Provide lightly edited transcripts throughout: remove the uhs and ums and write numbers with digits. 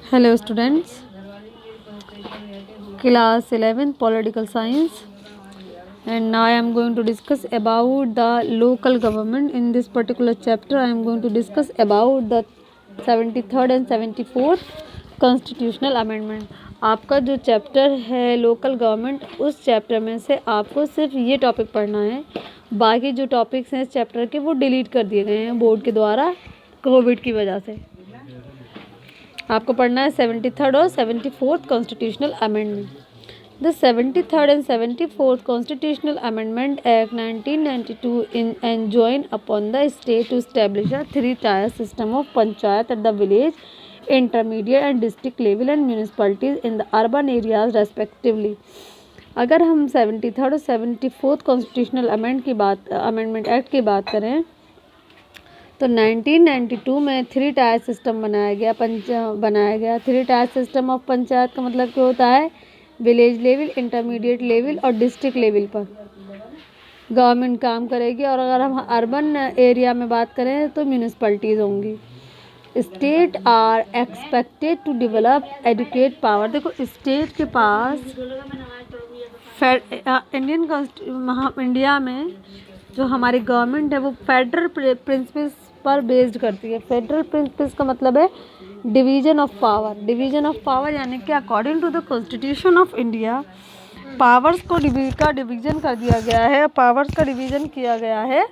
Hello students, class 11 political science, and now I am going to discuss about the local government. In this particular chapter I am going to discuss about the 73rd and 74th constitutional amendment. आपका जो chapter है local government, उस chapter में से आपको सिर्फ ये topic पढ़ना है। बाकी जो टॉपिक्स हैं इस चैप्टर के वो डिलीट कर दिए गए हैं बोर्ड के द्वारा कोविड की वजह से। आपको पढ़ना है 73rd और 74th constitutional amendment. The 73rd and 74th constitutional amendment act 1992 in enjoin upon the state to establish a 3-tier system of panchayat at the village, intermediate and district level and municipalities in the urban areas respectively. अगर हम 73rd और 74th constitutional amendment act की बात करें तो 1992 में 3-tier system बनाया गया। 3-tier सिस्टम ऑफ पंचायत का मतलब क्या होता है? विलेज लेवल, इंटरमीडिएट लेवल और डिस्ट्रिक्ट लेवल पर गवर्नमेंट काम करेगी। और अगर हम अर्बन एरिया में बात करें तो म्यूनिसिपैलिटीज़ होंगी। State are expected to develop educate power. देखो स्टेट के पास इंडिया में जो हमारी गवर्नमेंट है वो फेडरल प्रिंसिपल्स पर बेस्ड करती है। फेडरल प्रिंसिपल्स का मतलब है division of power. Division of power यानी कि according to the constitution of India powers को डिवीजन कर दिया गया है। पावर्स का डिवीजन किया गया है।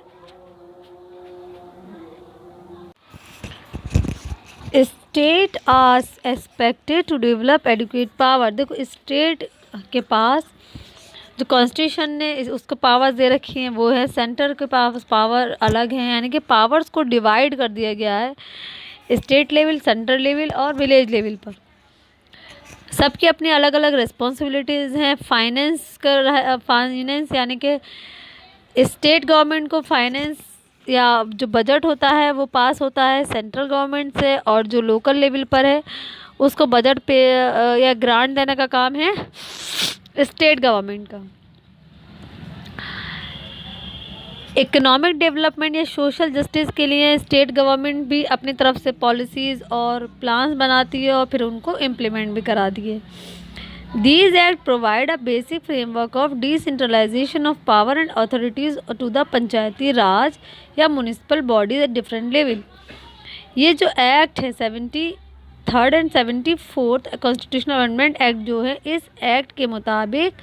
State are expected to develop educate power. देखो स्टेट के पास जो कॉन्स्टिट्यूशन ने उसको पावर्स दे रखी हैं वो है, सेंटर के पास पावर अलग है, यानी कि पावर्स को डिवाइड कर दिया गया है स्टेट लेवल, सेंट्रल लेवल और विलेज लेवल पर। सबकी अपनी अलग अलग रिस्पॉन्सिबिलिटीज़ हैं। फाइनेंस यानी कि स्टेट गवर्नमेंट को फाइनेंस या जो बजट होता है वो पास होता है सेंट्रल गवर्नमेंट से, और जो लोकल लेवल पर है उसको बजट पे या ग्रांट देने का काम है स्टेट गवर्नमेंट का। इकोनॉमिक डेवलपमेंट या सोशल जस्टिस के लिए स्टेट गवर्नमेंट भी अपनी तरफ से पॉलिसीज़ और प्लान्स बनाती है और फिर उनको इम्प्लीमेंट भी कराती है। These Act provide a basic framework of decentralization of power and authorities to the पंचायती राज या municipal bodies at different level. ये जो एक्ट है 73rd and 74th constitutional amendment act जो है, इस एक्ट के मुताबिक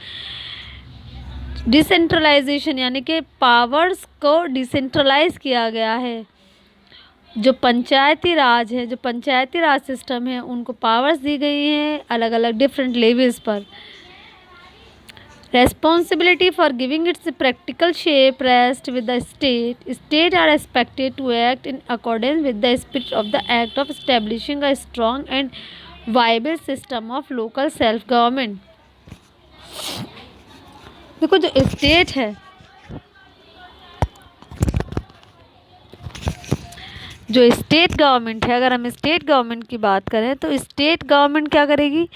डिसेंट्रलाइजेशन यानी कि पावर्स को डिसेंट्रलाइज किया गया है। जो पंचायती राज है, जो पंचायती राज सिस्टम है, उनको पावर्स दी गई हैं अलग अलग डिफरेंट लेवल्स पर। Responsibility for giving its practical shape rest with the state are expected to act in accordance with the spirit of the act of establishing a strong and viable system of local self government. देखो जो state है, जो state government है, अगर हम state government की बात करें तो स्टेट गवर्नमेंट क्या करेगी?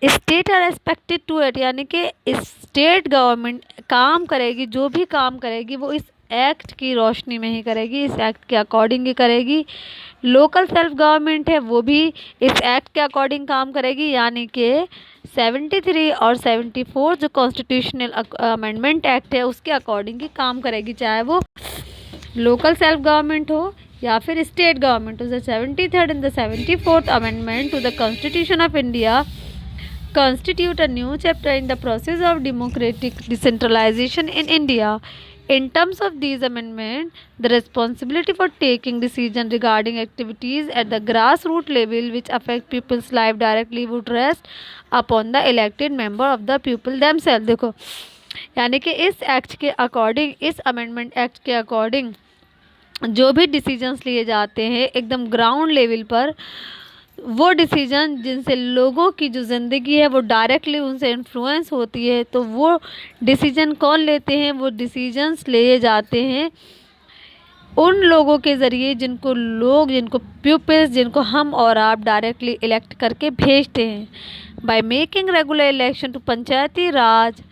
State are expected to act यानी कि स्टेट गवर्नमेंट काम करेगी, जो भी काम करेगी वो इस एक्ट की रोशनी में ही करेगी, इस एक्ट के अकॉर्डिंग ही करेगी। लोकल सेल्फ गवर्नमेंट है वो भी इस एक्ट के अकॉर्डिंग काम करेगी, यानी कि 73 और 74 जो कॉन्स्टिट्यूशनल अमेंडमेंट एक्ट है उसके अकॉर्डिंग ही काम करेगी, चाहे वो लोकल सेल्फ गवर्नमेंट हो या फिर state government. The 73rd and the 74th amendment to the constitution of India constitute a new chapter in the process of democratic decentralization in India. In terms of these amendments, the responsibility for taking decisions regarding activities at the grassroots level which affect people's life directly would rest upon the elected member of the people themselves. देखो यानी कि इस act के according, इस amendment act के according जो भी decisions लिए जाते हैं एकदम ग्राउंड लेवल पर, वो डिसीजन जिनसे लोगों की जो ज़िंदगी है वो डायरेक्टली उनसे इन्फ्लुएंस होती है, तो वो डिसीजन कौन लेते हैं? वो डिसीजंस लिए जाते हैं उन लोगों के ज़रिए जिनको पीपल्स, जिनको हम और आप डायरेक्टली इलेक्ट करके भेजते हैं। By making regular election to पंचायती राज।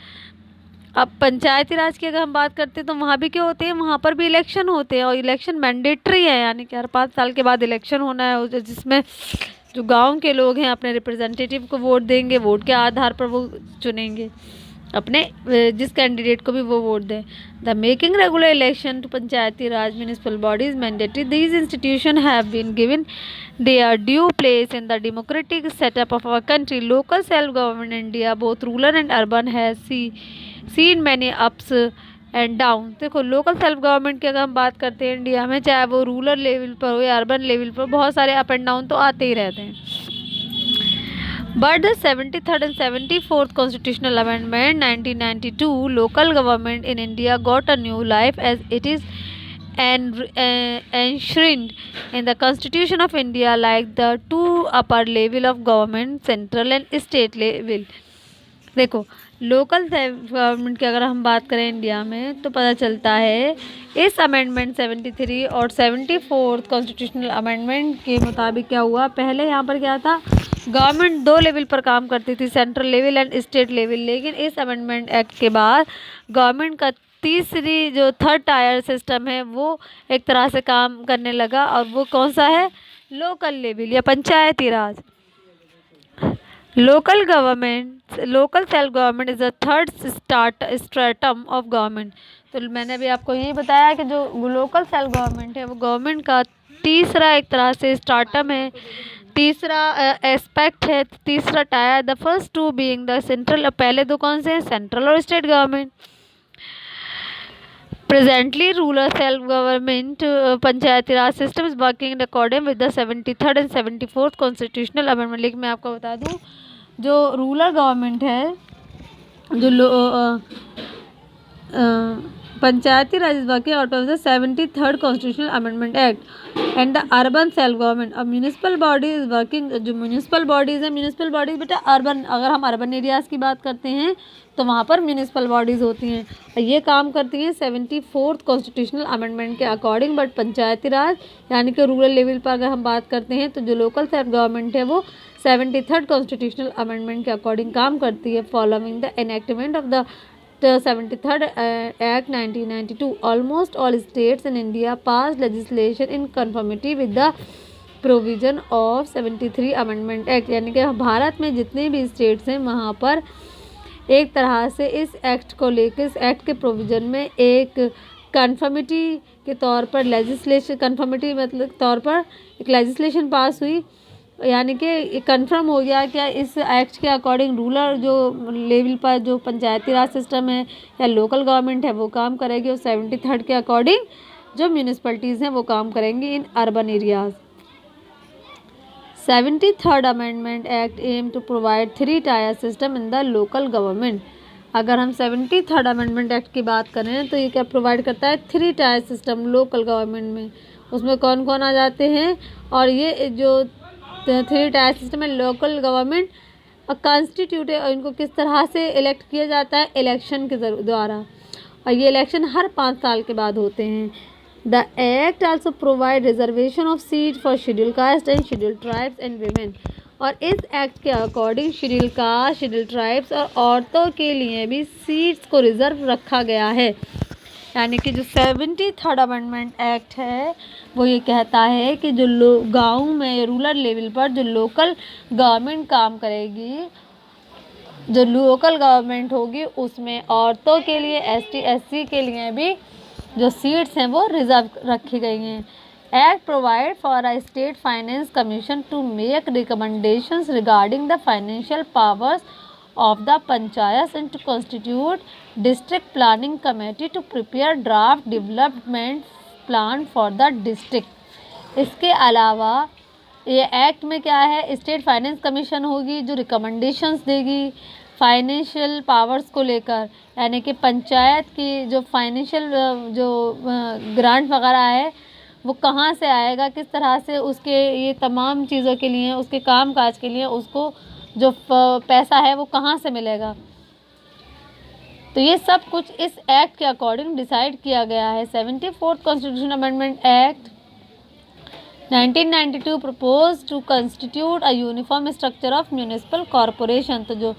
अब पंचायती राज की अगर हम बात करते हैं तो वहाँ भी क्या होते हैं? वहाँ पर भी इलेक्शन होते हैं और इलेक्शन मैंडेटरी है, यानी कि हर 5 साल के बाद इलेक्शन होना है, जिसमें जो गांव के लोग हैं अपने रिप्रेजेंटेटिव को वोट देंगे, वोट के आधार पर वो चुनेंगे अपने जिस कैंडिडेट को भी वो वोट दें। The making regular election to Panchayati raj municipal bodies mandatory, these institution have been given their due place in the democratic setup of our country. Local self-government in India, both rural and urban, has seen many ups and down. देखो local self government की अगर हम बात करते हैं India में, चाहे वो रूरल लेवल पर हो या अर्बन लेवल पर, बहुत सारे अप एंड डाउन तो आते ही रहते हैं। But the 73rd and 74th constitutional amendment 1992 local government in India got a new life as it is enshrined in the Constitution of India like the two upper level of government, central and state level। देखो local government की अगर हम बात करें India में तो पता चलता है इस अमेंडमेंट 73 और 74th कॉन्स्टिट्यूशनल अमेंडमेंट के मुताबिक क्या हुआ, पहले यहाँ पर क्या था, गवर्नमेंट 2 लेवल पर काम करती थी, central level and state level. लेकिन इस अमेंडमेंट एक्ट के बाद गवर्नमेंट का तीसरी जो थर्ड टायर सिस्टम है वो एक तरह से काम करने लगा, और वो कौन सा है, लोकल लेवल या Panchayati Raj. Local self government is the third stratum of government. तो मैंने अभी आपको यही बताया कि जो लोकल सेल्फ गवर्नमेंट है वो गवर्नमेंट का तीसरा एक तरह से स्टार्टम है, तीसरा एस्पेक्ट है, तीसरा tier. The first two being the central, पहले दो कौन से हैं, सेंट्रल और state government. Presently, rural self-government panchayati raj system is working in according with the 73rd and 74th constitutional amendment. लेकिन मैं आपको बता दूं जो रूरल गवर्नमेंट है, जो Panchayati Raj is working out of the 73rd constitutional amendment act and the urban self government. और municipal body is working, जो म्यूनिसिपल बॉडीज़ हैं, म्यूनिसिपल बॉडीज़ बेटा अर्बन, अगर हम अर्बन एरियाज़ की बात करते हैं तो वहाँ पर म्यूनिसिपल बॉडीज़ होती हैं और ये काम करती हैं 74th कॉन्स्टिट्यूशनल अमेंडमेंट के अकॉर्डिंग। बट पंचायती राज यानी कि रूरल लेवल पर अगर हम बात करते हैं तो जो लोकल सेल्फ गवर्नमेंट है वो 73rd कॉन्स्टिट्यूशनल अमेंडमेंट के अकॉर्डिंग काम करती है। Following the enactment of the 73rd Act 1992, almost all states in India passed legislation in conformity with the provision of 73 Amendment Act। यानी कि भारत में जितने भी स्टेट्स हैं वहाँ पर एक तरह से इस एक्ट को लेकर, इस एक्ट के प्रोविज़न में एक कन्फर्मिटी के तौर पर लेजिस्लेशन, कन्फर्मिटी मतलब तौर पर एक लेजिस्लेशन पास हुई, यानी कि कंफर्म हो गया क्या इस एक्ट के अकॉर्डिंग रूरल जो लेवल पर जो पंचायती राज सिस्टम है या लोकल गवर्नमेंट है वो काम करेगी, और 73rd के अकॉर्डिंग जो म्यूनिसिपैलिटीज़ हैं वो काम करेंगी in urban areas. 73rd amendment act aim to provide 3 tier system in the local government. अगर हम 73rd अमेंडमेंट एक्ट की बात करें तो ये क्या प्रोवाइड करता है, 3 टायर सिस्टम लोकल गवर्नमेंट में। उसमें कौन कौन आ जाते हैं, और ये जो 3 टायर सिस्टम है लोकल गवर्नमेंट कॉन्स्टिट्यूट है, और इनको किस तरह से इलेक्ट किया जाता है, इलेक्शन के द्वारा, और ये इलेक्शन हर 5 साल के बाद होते हैं। The act also provide reservation of seat for schedule caste and schedule tribes and women. और इस एक्ट के according schedule caste, schedule tribes और औरतों के लिए भी सीट्स को रिजर्व रखा गया है। यानी कि जो 73rd अमेंडमेंट एक्ट है वो ये कहता है कि जो गाँव में रूरल लेवल पर जो लोकल गवर्नमेंट काम करेगी, जो लोकल गवर्नमेंट होगी उसमें औरतों के लिए, ST SC के लिए भी जो सीट्स हैं वो रिजर्व रखी गई हैं। Act provide for a state finance commission to make recommendations regarding the financial powers of the panchayats and to constitute district planning committee to prepare draft development plan for the district। इसके अलावा ये act में क्या है, state finance commission होगी जो recommendations देगी financial powers को लेकर, यानी कि पंचायत की जो फाइनेंशियल जो ग्रांट वगैरह है वो कहाँ से आएगा, किस तरह से उसके ये तमाम चीज़ों के लिए, उसके काम काज के लिए उसको जो पैसा है वो कहाँ से मिलेगा। तो ये सब कुछ इस एक्ट के अकॉर्डिंग डिसाइड किया गया है। 74th constitution amendment act 1992 propose to constitute a uniform structure of municipal corporation. तो जो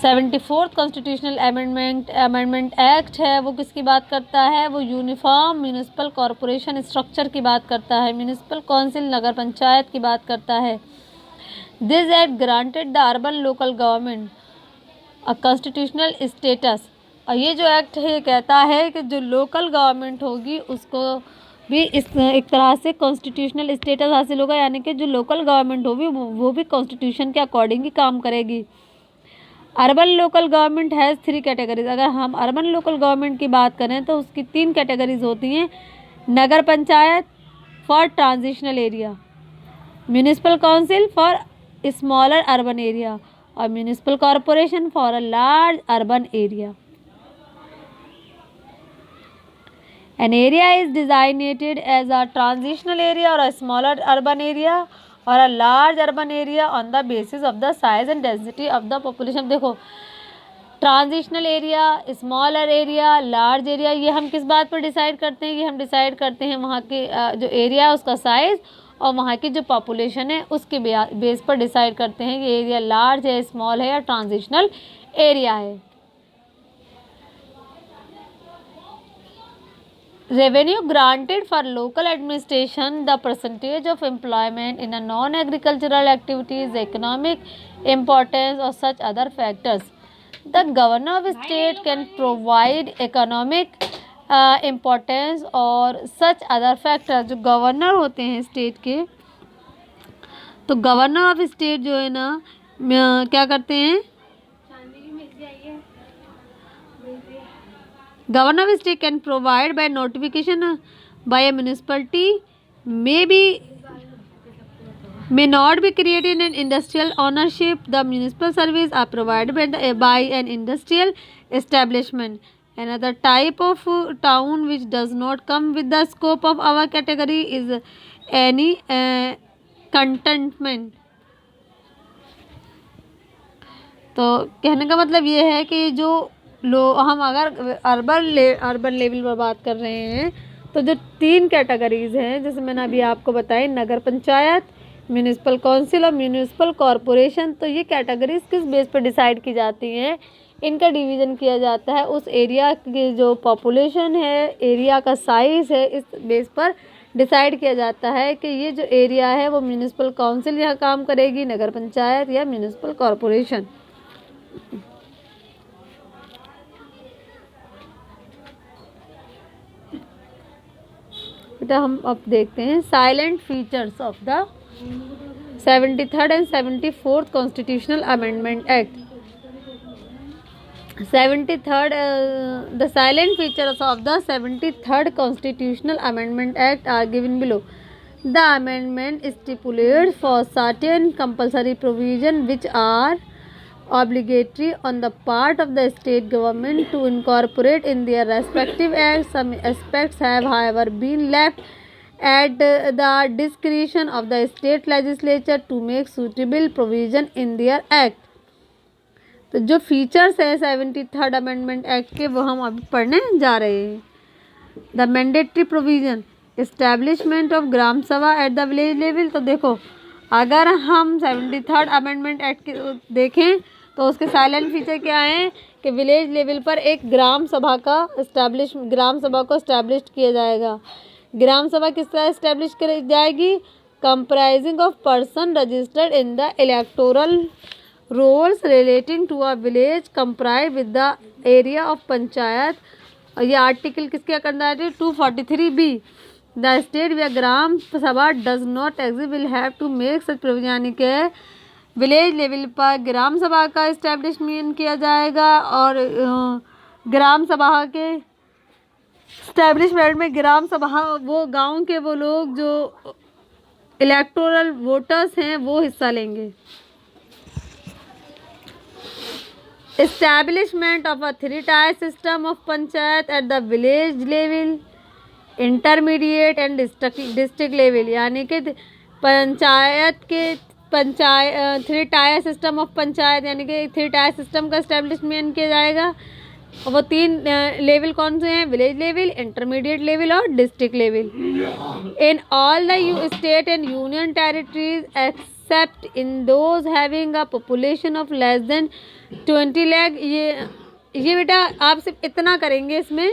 74th कॉन्स्टिट्यूशनल अमेंडमेंट एक्ट है वो किसकी बात करता है, वो यूनिफॉर्म म्यूनिसिपल कॉरपोरेशन स्ट्रक्चर की बात करता है, म्यूनिसिपल काउंसिल नगर पंचायत की बात करता है। This act granted the urban local government a constitutional status, और ये जो एक्ट है कहता है कि जो लोकल गवर्नमेंट होगी उसको भी इस एक तरह से कॉन्स्टिट्यूशनल स्टेटस हासिल होगा, यानी कि जो लोकल गवर्नमेंट होगी वो भी कॉन्स्टिट्यूशन के अकॉर्डिंग ही काम करेगी। Urban local government has 3 categories. अगर हम अर्बन लोकल गवर्नमेंट की बात करें तो उसकी 3 कैटेगरीज होती हैं। Nagar Panchayat for transitional area, municipal council for smaller urban area और municipal corporation for a large urban area. An area is designated as a transitional area or a smaller urban area or a large urban area on the basis of the size and density of the population। देखो transitional area, smaller area, large area, ये हम किस बात पर decide करते हैं, ये हम डिसाइड करते हैं वहाँ के जो एरिया है उसका साइज़ और वहाँ की जो पॉपुलेशन है उसके बेस पर डिसाइड करते हैं कि एरिया लार्ज है, स्मॉल है या ट्रांजिशनल एरिया है। Revenue granted for local administration, the percentage of employment in a non-agricultural activities, economic importance or such other factors. The governor of state can provide economic importance और such other factors। जो governor होते हैं state के, तो governor of state जो है ना क्या करते हैं, Governor of state can provide by notification by a municipality may not be created in industrial ownership. The municipal service are provided by an industrial establishment. Another type of town which does not come with the scope of our category is any contentment। तो कहने का मतलब ये है कि जो हम अगर अर्बन लेवल पर बात कर रहे हैं तो जो 3 कैटेगरीज हैं जैसे मैंने अभी आपको बताई, नगर पंचायत, म्यूनिसिपल काउंसिल और म्यूनिसिपल कॉरपोरेशन, तो ये कैटेगरीज किस बेस पर डिसाइड की जाती हैं, इनका डिवीज़न किया जाता है उस एरिया की जो पॉपुलेशन है, एरिया का साइज़ है, इस बेस पर डिसाइड किया जाता है कि ये जो एरिया है वो म्यूनिसिपल काउंसिल यहाँ काम करेगी, नगर पंचायत या म्यूनिसिपल कॉरपोरेशन। बेटा हम अब देखते हैं salient features of the 73rd and 74th constitutional amendment act. 73rd the silent features of the 73rd constitutional amendment act are given below। The amendment stipulates for certain compulsory provision which are obligatory on the part of the state government to incorporate in their respective acts. Some aspects have however been left at the discretion of the state legislature to make suitable provision in their act। तो जो features है 73rd amendment act के वो हम अभी पढ़ने जा रहे हैं। The mandatory provision establishment of Gram Sabha at the village level. तो देखो अगर हम 73rd अमेंडमेंट एक्ट के देखें तो उसके साइलेंट फीचर क्या हैं कि विलेज लेवल पर एक ग्राम सभा को एस्टैब्लिश किया जाएगा। ग्राम सभा किस तरह एस्टैब्लिश की जाएगी, comprising of person registered in the electoral rolls relating to a village comprise with the area of panchayat. और ये आर्टिकल किसके अंदर है 243B। The state where gram sabha does not exist will have to make such provision, यानी कि village level पर ग्राम सभा का इस्टेब्लिशमेंट किया जाएगा और ग्राम सभा के इस्टेब्लिशमेंट में ग्राम सभा वो गांव के वो लोग जो इलेक्टोरल वोटर्स हैं वो हिस्सा लेंगे। Establishment of a 3-tier system of panchayat at the village level, intermediate and district level, यानी कि पंचायत के 3-tier सिस्टम ऑफ पंचायत यानी कि 3-tier सिस्टम का इस्टेब्लिशमेंट किया जाएगा। वो 3 लेवल कौन से हैं, विलेज लेवल, इंटरमीडिएट लेवल और district level. In all the state and union territories accept in those having a population of less than 20 lakh. ये बेटा आप सिर्फ इतना करेंगे इसमें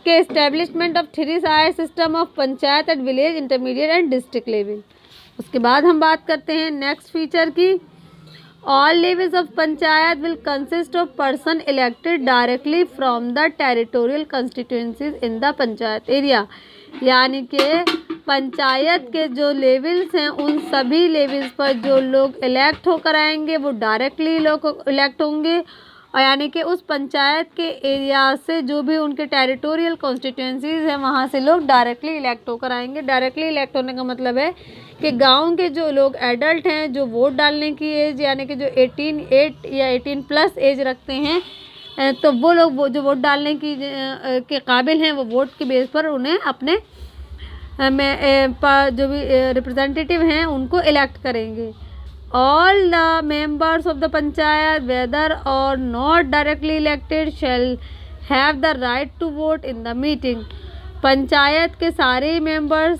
कि establishment of 3 tier system of panchayat at village, intermediate and district level. उसके बाद हम बात करते हैं नेक्स्ट फीचर की। All levels of panchayat will consist of person elected directly from the territorial constituencies in the panchayat area. यानी कि पंचायत के जो लेवल्स हैं उन सभी लेवल्स पर जो लोग इलेक्ट होकर आएंगे वो डायरेक्टली लोग इलेक्ट होंगे, और यानी कि उस पंचायत के एरिया से जो भी उनके टेरिटोरियल कॉन्स्टिट्यूएंसीज हैं वहाँ से लोग डायरेक्टली इलेक्ट होकर आएंगे। डायरेक्टली इलेक्ट होने का मतलब है कि गांव के जो लोग एडल्ट हैं जो वोट डालने की एज यानी कि जो 18 या 18+ एज रखते हैं तो वो लोग जो वोट डालने की के काबिल हैं वो वोट के बेस पर उन्हें अपने जो भी रिप्रेजेंटेटिव हैं उनको इलेक्ट करेंगे। All the members of the panchayat whether or not directly elected shall have the right to vote in the meeting. Panchayat के सारे मेंबर्स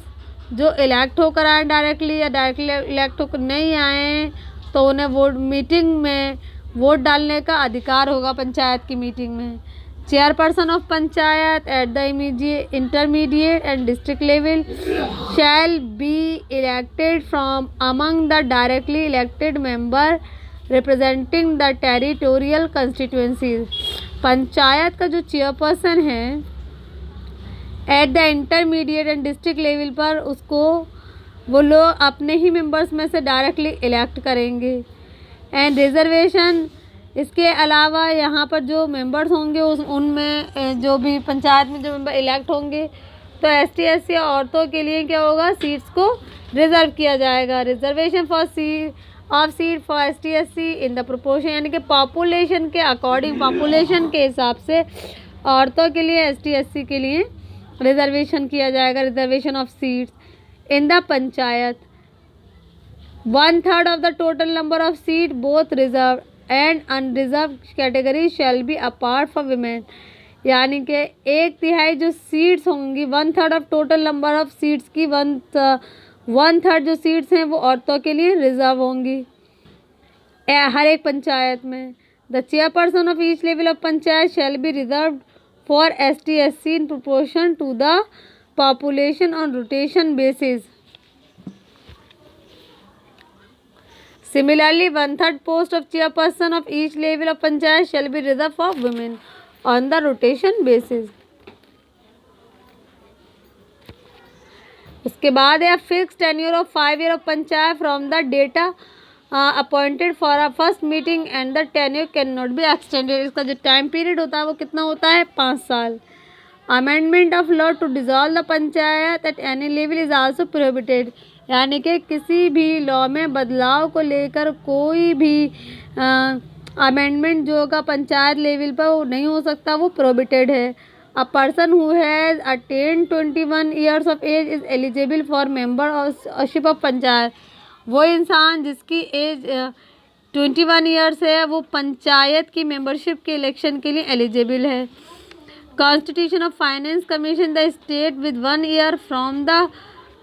जो इलेक्ट होकर आए डायरेक्टली या डायरेक्टली इलेक्ट होकर नहीं आए तो उन्हें वोट मीटिंग में वोट डालने का अधिकार होगा पंचायत की मीटिंग में। Chairperson of panchayat at the intermediate and district level shall be elected from among the directly elected member representing the territorial constituencies. Panchayat का जो चेयरपर्सन है at the intermediate and district level पर उसको वो लोग अपने ही मेंबर्स में से डायरेक्टली इलेक्ट करेंगे। एंड रिजर्वेशन, इसके अलावा यहाँ पर जो मेंबर्स होंगे उनमें जो भी पंचायत में जो मेंबर इलेक्ट होंगे तो ST SC औरतों के लिए क्या होगा, सीट्स को रिजर्व किया जाएगा। Reservation of seat for ST SC in the proportion, यानी कि पॉपुलेशन के अकॉर्डिंग, पॉपुलेशन के हिसाब से औरतों के लिए ST SC के लिए रिजर्वेशन किया जाएगा। Reservation of seats in the panchayat 1/3 of the total number of seat both reserve and unreserve category shall be apart for women. यानी कि 1/3 जो सीट्स होंगी, 1/3 of total number of seats की 1/3 जो सीट्स हैं वो औरतों के लिए रिजर्व होंगी हर एक पंचायत में। The chairperson of each level of panchayat shall be reserve for ST SC in proportion to the population on rotation basis. Similarly, 1/3 post of chairperson of each level of panchayat shall be reserved for women on the rotation basis. उसके बाद है fix tenure of 5 year of panchayat from the data appointed for a first meeting and the tenure can not be extended. इसका जो time period होता है वो कितना होता है, 5 साल। Amendment of law to dissolve the panchayat at any level is also prohibited. यानी कि किसी भी लॉ में बदलाव को लेकर कोई भी अमेंडमेंट जो होगा पंचायत लेवल पर वो नहीं हो सकता, वो प्रोहिबिटेड है। A person who has attend 21 years of age is eligible for membership of panchayat. वो इंसान जिसकी एज 21 ईयर्स है वो पंचायत की मेंबरशिप के इलेक्शन के लिए एलिजिबल है। Constitution of finance commission the state with 1 year from the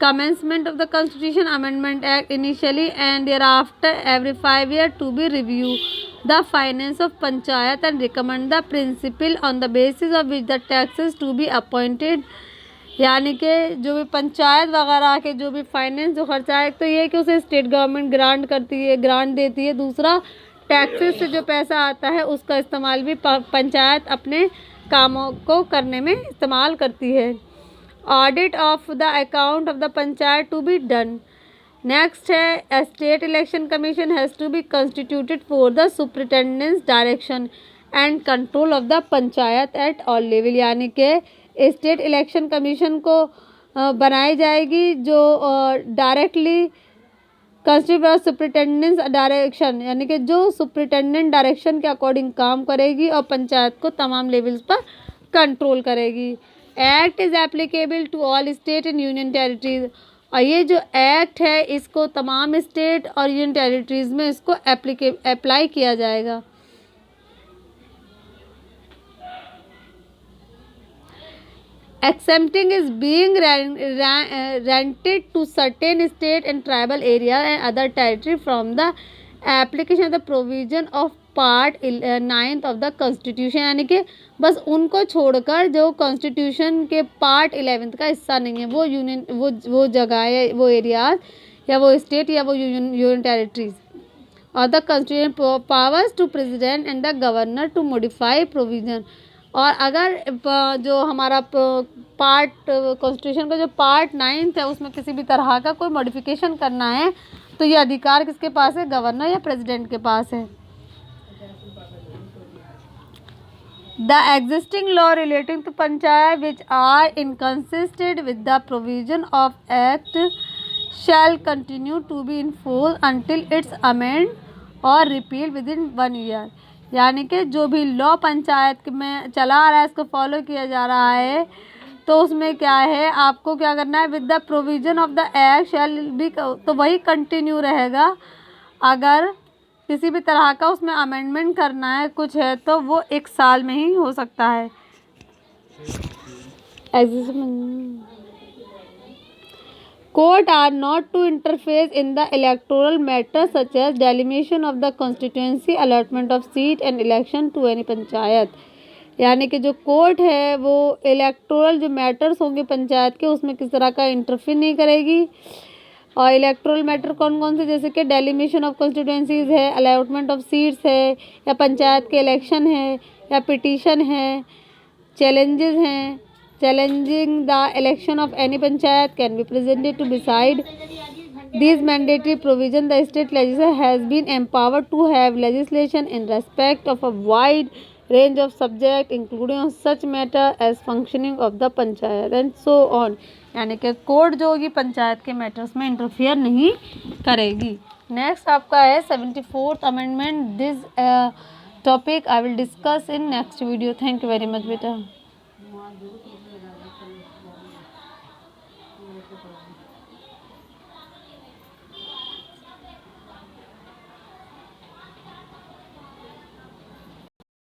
commencement of the Constitution Amendment Act initially and thereafter every 5 years to be review the finance of panchayat and recommend the principle on the basis of which the taxes to be appointed। यानी कि जो भी पंचायत वगैरह के जो भी finance जो खर्चा है, तो ये कि उसे स्टेट गवर्नमेंट ग्रांट देती है। दूसरा, टैक्सेस से जो पैसा आता है उसका इस्तेमाल भी पंचायत अपने कामों को करने में इस्तेमाल करती है। Audit of the account of the panchayat to be done. Next है state election commission has to be constituted for the superintendence direction and control of the panchayat at all level. यानी कि स्टेट इलेक्शन कमीशन को बनाई जाएगी जो directly constitute superintendence direction, यानी कि जो सुपरिटेंडेंट डायरेक्शन के अकॉर्डिंग काम करेगी और पंचायत को तमाम लेवल्स पर कंट्रोल करेगी। Act is applicable to all state and union territories. और ये जो एक्ट है इसको तमाम स्टेट और यूनियन टेरिटरीज में इसको अप्लाई किया जाएगा। exempting is being rented to certain state and tribal area and other territory from the application of the provision of part 9th of the constitution, यानी कि बस उनको छोड़कर जो कॉन्स्टिट्यूशन के पार्ट 11th का हिस्सा नहीं है वो यूनियन वो जगह है, वो एरियाज या वो स्टेट या वो यूनियन टेरिटरीज और the constitution powers to president and the governor to modify provision. और अगर जो हमारा पार्ट कॉन्स्टिट्यूशन का जो पार्ट 9th है उसमें किसी भी तरह का कोई मॉडिफिकेशन करना है तो ये अधिकार किसके पास है, गवर्नर या प्रेसिडेंट के पास है। The existing law relating to panchayat which are inconsistent with the provision of act shall continue to be in force until its amend or repeal within 1 year। यानी कि जो भी लॉ पंचायत में चला आ रहा है इसको फॉलो किया जा रहा है तो उसमें क्या है, आपको क्या करना है, with the provision of the act shall be, तो वही कंटिन्यू रहेगा। अगर किसी भी तरह का उसमें अमेंडमेंट करना है कुछ है तो वो 1 साल में ही हो सकता है। Court are not to interfere in the electoral matter such as delimitation of the constituency, allotment of seat and election to any panchayat. यानी कि जो कोर्ट है वो इलेक्टोरल जो मैटर्स होंगे पंचायत के उसमें किस तरह का इंटरफेयर नहीं करेगी। और इलेक्टोरल मैटर कौन कौन से, जैसे कि डेलिमिशन ऑफ कॉन्स्टिट्यूएंसीज है, अलॉटमेंट ऑफ सीट्स है, या पंचायत के इलेक्शन है, या पिटीशन है, चैलेंजेस हैं, challenging the election of any panchayat can be presented to decide these mandatory provision the state legislature has been empowered to have legislation in respect of a wide range of subject including on such matter as functioning of the panchayat and so on। यानी कि court जो होगी पंचायत के matters में interfere नहीं करेगी। Next आपका है 74th amendment. This topic I will discuss in next video. Thank you very much बेटा।